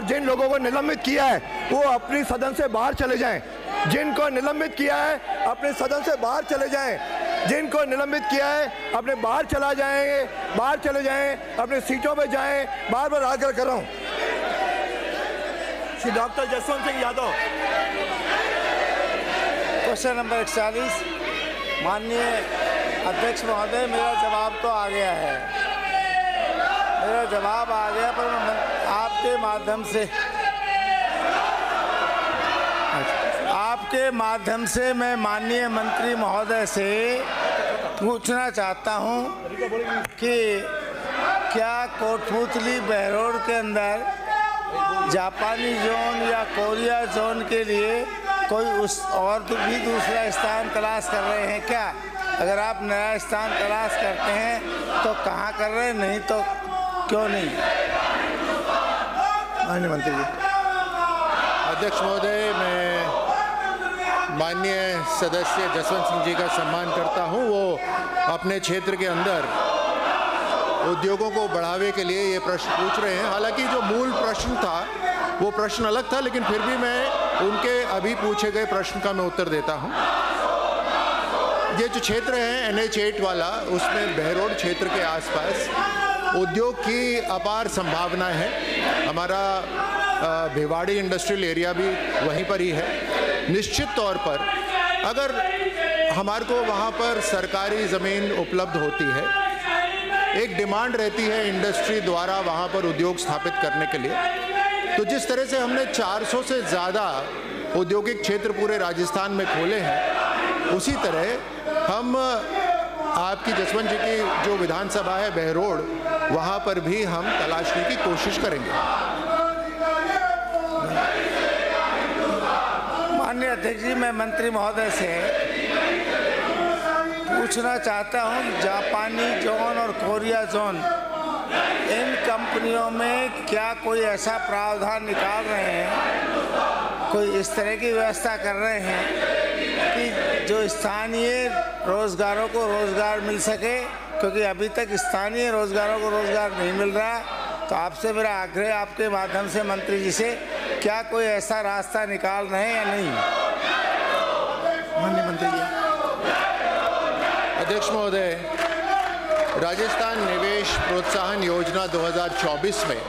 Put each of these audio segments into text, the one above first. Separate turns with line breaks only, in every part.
और जिन लोगों को निलंबित किया है वो अपनी सदन से बाहर चले जाएं। जिनको निलंबित किया है अपने सदन से बाहर चले जाएं। जिनको निलंबित किया है अपने बाहर चले जाएं, अपने सीटों पे जाएं। बार बार आग्रह कर रहा हूं। Shri doctor Jaswant Singh Yadav.
Question number 41। माननीय अध्यक्ष महोदय, मेरा जवाब तो आ गया है, पर आपके माध्यम से मैं माननीय मंत्री महोदय से पूछना चाहता हूं कि क्या कोटपूतली बहरोड के अंदर जापानी जोन या कोरिया जोन के लिए कोई भी दूसरा स्थान तलाश कर रहे हैं क्या? अगर आप नया स्थान तलाश करते हैं तो कहाँ कर रहे हैं, नहीं तो क्यों नहीं?
माननीय मंत्री जी।
अध्यक्ष महोदय, मैं माननीय सदस्य जसवंत सिंह जी का सम्मान करता हूं। वो अपने क्षेत्र के अंदर उद्योगों को बढ़ावे के लिए ये प्रश्न पूछ रहे हैं। हालांकि जो मूल प्रश्न था वो प्रश्न अलग था, लेकिन फिर भी मैं उनके अभी पूछे गए प्रश्न का मैं उत्तर देता हूं। ये जो क्षेत्र है NH8 वाला, उसमें बहरोड क्षेत्र के आसपास उद्योग की अपार संभावना है। हमारा भिवाड़ी इंडस्ट्रियल एरिया भी वहीं पर ही है। निश्चित तौर पर अगर हमारे को वहाँ पर सरकारी ज़मीन उपलब्ध होती है, एक डिमांड रहती है इंडस्ट्री द्वारा वहाँ पर उद्योग स्थापित करने के लिए। तो जिस तरह से हमने 400 से ज़्यादा औद्योगिक क्षेत्र पूरे राजस्थान में खोले हैं, उसी तरह हम आपकी जसवंत जी की जो विधानसभा है बहरोड, वहाँ पर भी हम तलाशने की कोशिश करेंगे।
माननीय अध्यक्ष जी, मैं मंत्री महोदय से पूछना चाहता हूँ, जापानी जोन और कोरिया जोन, इन कंपनियों में क्या कोई ऐसा प्रावधान निकाल रहे हैं, कोई इस तरह की व्यवस्था कर रहे हैं कि जो स्थानीय रोजगारों को रोजगार मिल सके? क्योंकि अभी तक स्थानीय रोजगारों को रोजगार नहीं मिल रहा। तो आपसे मेरा आग्रह, आपके माध्यम से मंत्री जी से, क्या कोई ऐसा रास्ता निकाल रहे हैं या नहीं?
माननीय मंत्री जी।
अध्यक्ष महोदय, राजस्थान निवेश प्रोत्साहन योजना 2024 में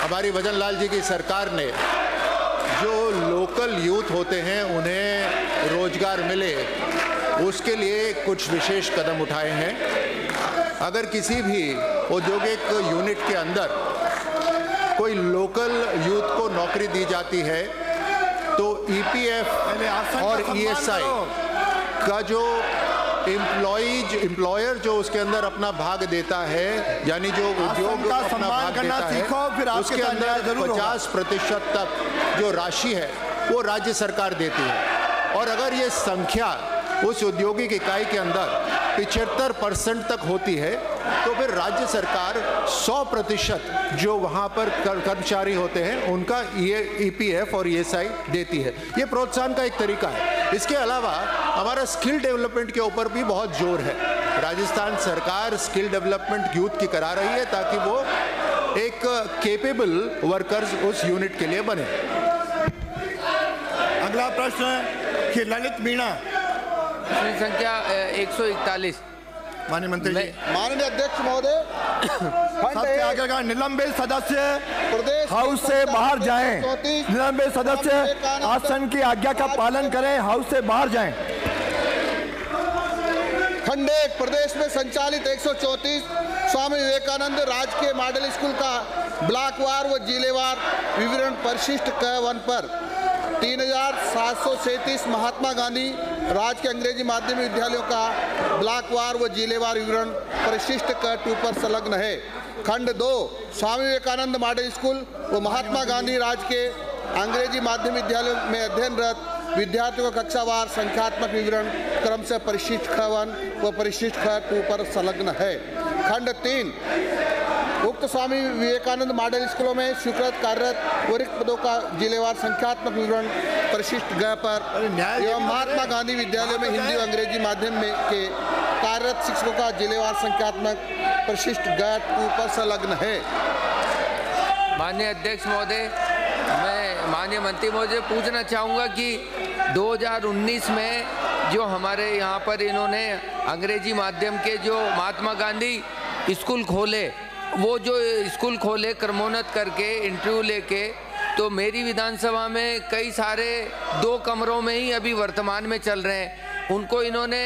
हमारी भजन लाल जी की सरकार ने जो लोकल यूथ होते हैं उन्हें रोजगार मिले, उसके लिए कुछ विशेष कदम उठाए हैं। अगर किसी भी औद्योगिक यूनिट के अंदर कोई लोकल यूथ को नौकरी दी जाती है तो EPF और ESI का जो एम्प्लॉयर जो उसके अंदर अपना भाग देता है, यानी जो उद्योग अपना भाग देता है, उसके अंदर 50% तक जो राशि है वो राज्य सरकार देती है। और अगर ये संख्या उस औद्योगिक इकाई के अंदर 75% तक होती है तो फिर राज्य सरकार 100% जो वहाँ पर कर्मचारी होते हैं उनका EPF और ESI देती है। ये प्रोत्साहन का एक तरीका है। इसके अलावा हमारा स्किल डेवलपमेंट के ऊपर भी बहुत जोर है। राजस्थान सरकार स्किल डेवलपमेंट यूथ की करा रही है ताकि वो एक केपेबल वर्कर्स उस यूनिट के लिए बने।
अगला प्रश्न श्री ललित मीणा।
संख्या 141।
माननीय मंत्री जी।
माननीय अध्यक्ष महोदय,
सबसे आगे का निलंबित सदस्य हाउस से बाहर जाएं। निलंबित सदस्य आसन की आज्ञा का पालन करें, हाउस से बाहर जाएं।
खंड 1 प्रदेश में संचालित 134 स्वामी विवेकानंद राजकीय मॉडल स्कूल का ब्लॉकवार व जिलेवार विवरण परिशिष्ट क1 पर 3737 महात्मा गांधी राजकीय अंग्रेजी माध्यमिक विद्यालयों का ब्लॉकवार व जिलेवार विवरण परिशिष्ट क2 पर संलग्न है। खंड 2 स्वामी विवेकानंद मॉडल स्कूल व महात्मा गांधी राजकीय अंग्रेजी माध्यमिक विद्यालयों में अध्ययनरत विद्यार्थियों का कक्षावार संख्यात्मक विवरण क्रम से परिशिष्ट ख1 व परिशिष्ट ख2 पर संलग्न है। खंड 3 उक्त स्वामी विवेकानंद मॉडल स्कूलों में स्वीकृत कार्यरत वरिष्ठ पदों का जिलेवार संख्यात्मक विवरण परिशिष्ट ग पर एवं महात्मा गांधी विद्यालयों में हिंदी और अंग्रेजी माध्यम में के कार्यरत शिक्षकों का जिलेवार संख्यात्मक परिशिष्ट ग2 पर संलग्न है।
माननीय अध्यक्ष महोदय, मैं माननीय मंत्री महोदय पूछना चाहूँगा कि 2019 में जो हमारे यहाँ पर इन्होंने अंग्रेजी माध्यम के जो महात्मा गांधी स्कूल खोले, वो जो स्कूल खोले क्रमोन्नत करके इंटरव्यू लेके, तो मेरी विधानसभा में कई सारे 2 कमरों में ही अभी वर्तमान में चल रहे हैं। उनको इन्होंने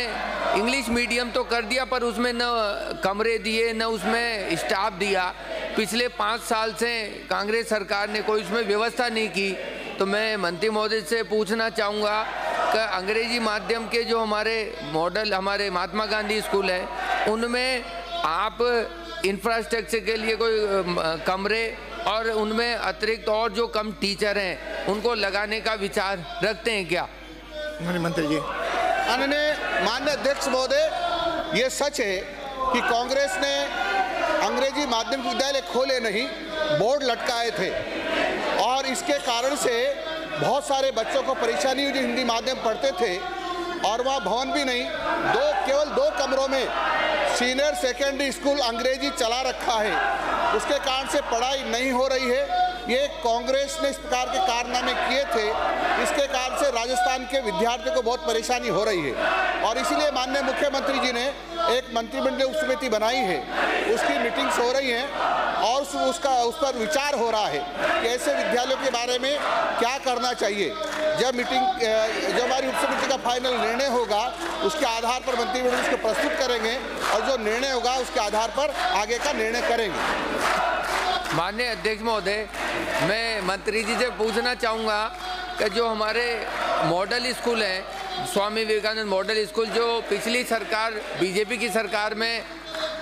इंग्लिश मीडियम तो कर दिया, पर उसमें न कमरे दिए न उसमें स्टाफ दिया। पिछले 5 साल से कांग्रेस सरकार ने कोई उसमें व्यवस्था नहीं की। तो मैं मंत्री महोदय से पूछना चाहूँगा कि अंग्रेजी माध्यम के जो हमारे मॉडल, हमारे महात्मा गांधी स्कूल है, उनमें आप इंफ्रास्ट्रक्चर के लिए कोई कमरे और उनमें अतिरिक्त और जो कम टीचर हैं उनको लगाने का विचार रखते हैं क्या?
मंत्री जी।
माननीय अध्यक्ष महोदय, ये सच है कि कांग्रेस ने अंग्रेजी माध्यम विद्यालय खोले नहीं, बोर्ड लटकाए थे, और इसके कारण से बहुत सारे बच्चों को परेशानी हुई जो हिंदी माध्यम पढ़ते थे, और वहाँ भवन भी नहीं, केवल 2 कमरों में सीनियर सेकेंडरी स्कूल अंग्रेजी चला रखा है। उसके कारण से पढ़ाई नहीं हो रही है। ये कांग्रेस ने इस प्रकार के कारनामे किए थे, इसके कारण से राजस्थान के विद्यार्थियों को बहुत परेशानी हो रही है, और इसीलिए माननीय मुख्यमंत्री जी ने एक मंत्रिमंडलीय उप समिति बनाई है, उसकी मीटिंग्स हो रही हैं, और उस पर विचार हो रहा है कि ऐसे विद्यालयों के बारे में क्या करना चाहिए। जब हमारी उप समिति का फाइनल निर्णय होगा, उसके आधार पर मंत्रिमंडल उसको प्रस्तुत करेंगे, और जो निर्णय होगा उसके आधार पर आगे का निर्णय करेंगे।
माननीय अध्यक्ष महोदय, मैं मंत्री जी से पूछना चाहूँगा कि जो हमारे मॉडल स्कूल हैं, स्वामी विवेकानंद मॉडल स्कूल, जो पिछली सरकार बीजेपी की सरकार में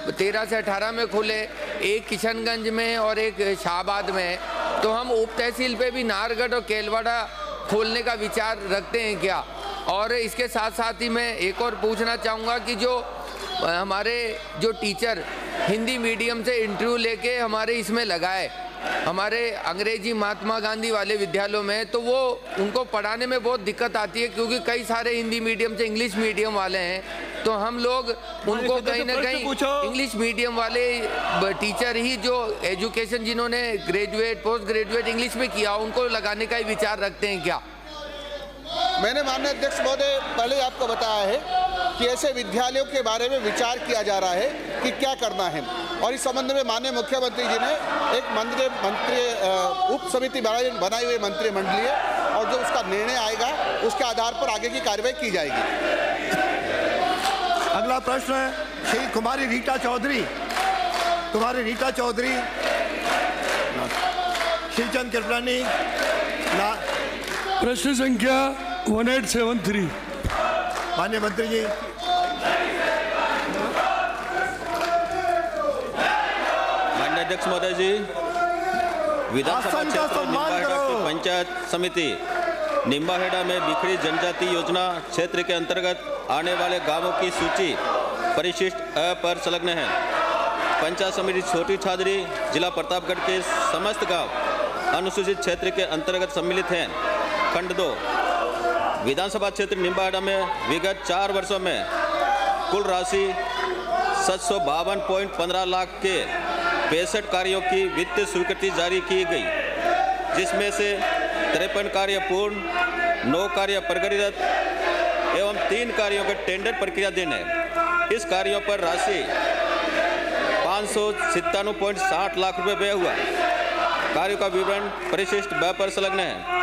13 से 18 में खुले, एक किशनगंज में और एक शाहबाद में, तो हम उप तहसील पे भी नाहरगढ़ और केलवाड़ा खोलने का विचार रखते हैं क्या? और इसके साथ साथ ही मैं एक और पूछना चाहूँगा कि जो हमारे जो टीचर हिंदी मीडियम से इंटरव्यू लेके हमारे इसमें लगाए, हमारे अंग्रेजी महात्मा गांधी वाले विद्यालयों में, तो वो उनको पढ़ाने में बहुत दिक्कत आती है, क्योंकि कई सारे हिंदी मीडियम से इंग्लिश मीडियम वाले हैं। तो हम लोग उनको कहीं ना कहीं इंग्लिश मीडियम वाले टीचर ही जो एजुकेशन जिन्होंने ग्रेजुएट पोस्ट ग्रेजुएट इंग्लिश में किया, उनको लगाने का ही विचार रखते हैं क्या?
मैंने माननीय अध्यक्ष महोदय पहले आपको बताया है कि ऐसे विद्यालयों के बारे में विचार किया जा रहा है कि क्या करना है, और इस संबंध में माननीय मुख्यमंत्री जी ने एक उप समिति बनाई हुई मंत्रिमंडलीय, और जो उसका निर्णय आएगा उसके आधार पर आगे की कार्रवाई की जाएगी।
अगला प्रश्न है श्री कुमारी रीटा चौधरी। श्रीचंद कृपलानी।
प्रश्न संख्या 1873।
माननीय मंत्री जी।
माननीय अध्यक्ष महोदय जी, विधानसभा क्षेत्र निम्बाहेड़ा की पंचायत समिति निम्बाहेड़ा में बिखरी जनजाति योजना क्षेत्र के अंतर्गत आने वाले गांवों की सूची परिशिष्ट अ पर संलग्न है। पंचायत समिति छोटी छादरी जिला प्रतापगढ़ के समस्त गांव अनुसूचित क्षेत्र के अंतर्गत सम्मिलित हैं। खंड 2 विधानसभा क्षेत्र निम्बाहेड़ा में विगत 4 वर्षों में कुल राशि 752.15 लाख के 65 कार्यों की वित्तीय स्वीकृति जारी की गई, जिसमें से 53 कार्य पूर्ण, 9 कार्य प्रगतिरत एवं 3 कार्यों के टेंडर प्रक्रियाधीन है। इस कार्यों पर राशि 597.60 लाख रुपये व्यय हुआ। कार्यों का विवरण परिशिष्ट ब पर संलग्न है।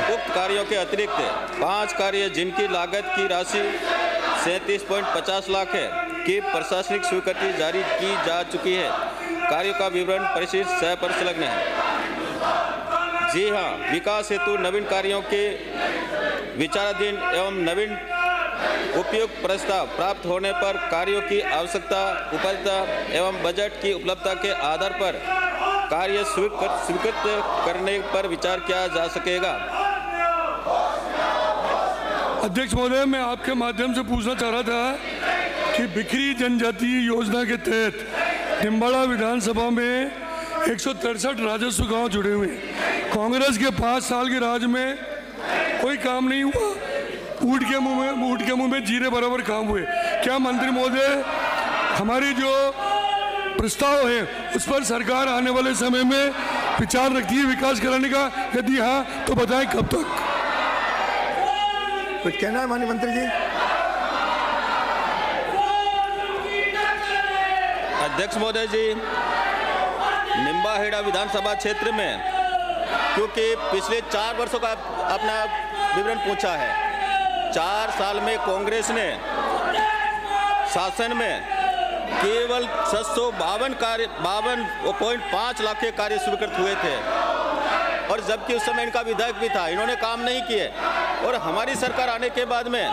उक्त कार्यों के अतिरिक्त 5 कार्य जिनकी लागत की राशि 37.50 लाख है की प्रशासनिक स्वीकृति जारी की जा चुकी है। कार्यों का विवरण परिशिष्ट स पर संलग्न है। जी हाँ, विकास हेतु नवीन कार्यों के विचाराधीन एवं नवीन उपयुक्त प्रस्ताव प्राप्त होने पर कार्यों की आवश्यकता, उपलब्धता एवं बजट की उपलब्धता के आधार पर कार्य स्वीकृत करने पर विचार किया जा सकेगा।
अध्यक्ष महोदय, मैं आपके माध्यम से पूछना चाह रहा था कि बिखरी जनजातीय योजना के तहत निम्बाड़ा विधानसभा में 163 राजस्व गांव जुड़े हुए हैं। कांग्रेस के 5 साल के राज में कोई काम नहीं हुआ। ऊँट के मुंह में जीरे बराबर काम हुए। क्या मंत्री महोदय हमारी जो प्रस्ताव है उस पर सरकार आने वाले समय में विचार रखती है विकास कराने का? यदि हाँ तो बताएं कब तक?
कुछ कहना है माननीय मंत्री जी?
अध्यक्ष महोदय जी, निम्बाहेड़ा विधानसभा क्षेत्र में क्योंकि पिछले 4 वर्षों का अपना विवरण पूछा है, 4 साल में कांग्रेस ने शासन में केवल 52.5 लाख के कार्य स्वीकृत हुए थे, और जबकि उस समय इनका विधायक भी था, इन्होंने काम नहीं किए। और हमारी सरकार आने के बाद में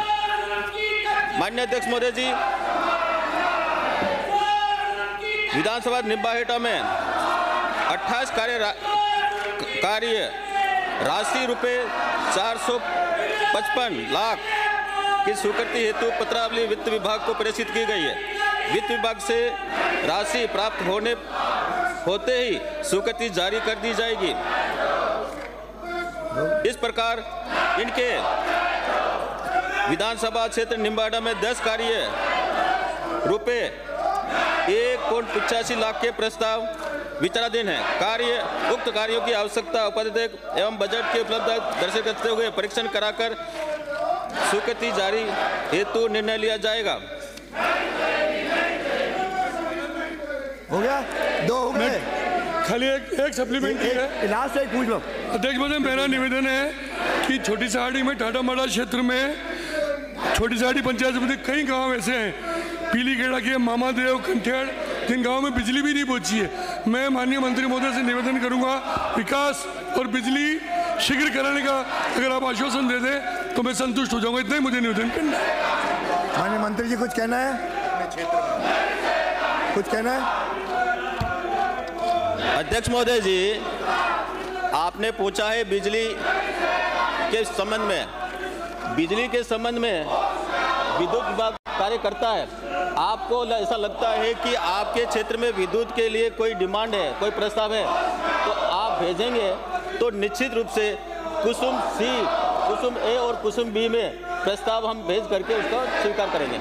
माननीय अध्यक्ष महोदय जी, विधानसभा निम्बाहेड़ा में 28 कार्य राशि रुपये 455 लाख की स्वीकृति हेतु पत्रावली वित्त विभाग को प्रेषित की गई है। वित्त विभाग से राशि प्राप्त होते ही स्वीकृति जारी कर दी जाएगी। इस प्रकार इनके विधानसभा क्षेत्र निम्बाहेड़ा में 10 कार्य रुपये 1.85 लाख के प्रस्ताव विचाराधीन है। उक्त कार्यों की आवश्यकता उपाध्यक्ष एवं बजट की उपलब्धता दर्शित करते हुए परीक्षण कराकर स्वीकृति जारी हेतु निर्णय लिया जाएगा।
हो गया? 2 हो गए।
खाली एक सप्लीमेंट है,
लास्ट एक पूछ लो।
अध्यक्ष महोदय, मेरा निवेदन है कि छोटी सहाड़ी में टाटामाड़ा क्षेत्र में छोटी सहाड़ी पंचायत समिति कई गांव ऐसे हैं, पीलीखेड़ा के मामादेव, कंठेड़, जिन गांवों में बिजली भी नहीं पहुंची है। मैं माननीय मंत्री महोदय से निवेदन करूंगा विकास और बिजली शीघ्र कराने का अगर आप आश्वासन दे दें तो मैं संतुष्ट हो जाऊंगा। इतना ही मुझे निवेदन करना है।
माननीय मंत्री जी कुछ कहना है? कुछ कहना है?
अध्यक्ष महोदय जी, आपने पूछा है बिजली के संबंध में। बिजली के संबंध में विद्युत विभाग कार्य करता है। आपको ऐसा लगता है कि आपके क्षेत्र में विद्युत के लिए कोई डिमांड है, कोई प्रस्ताव है, तो आप भेजेंगे तो निश्चित रूप से कुसुम सी, कुसुम ए और कुसुम बी में प्रस्ताव हम भेज करके उसका स्वीकार करेंगे।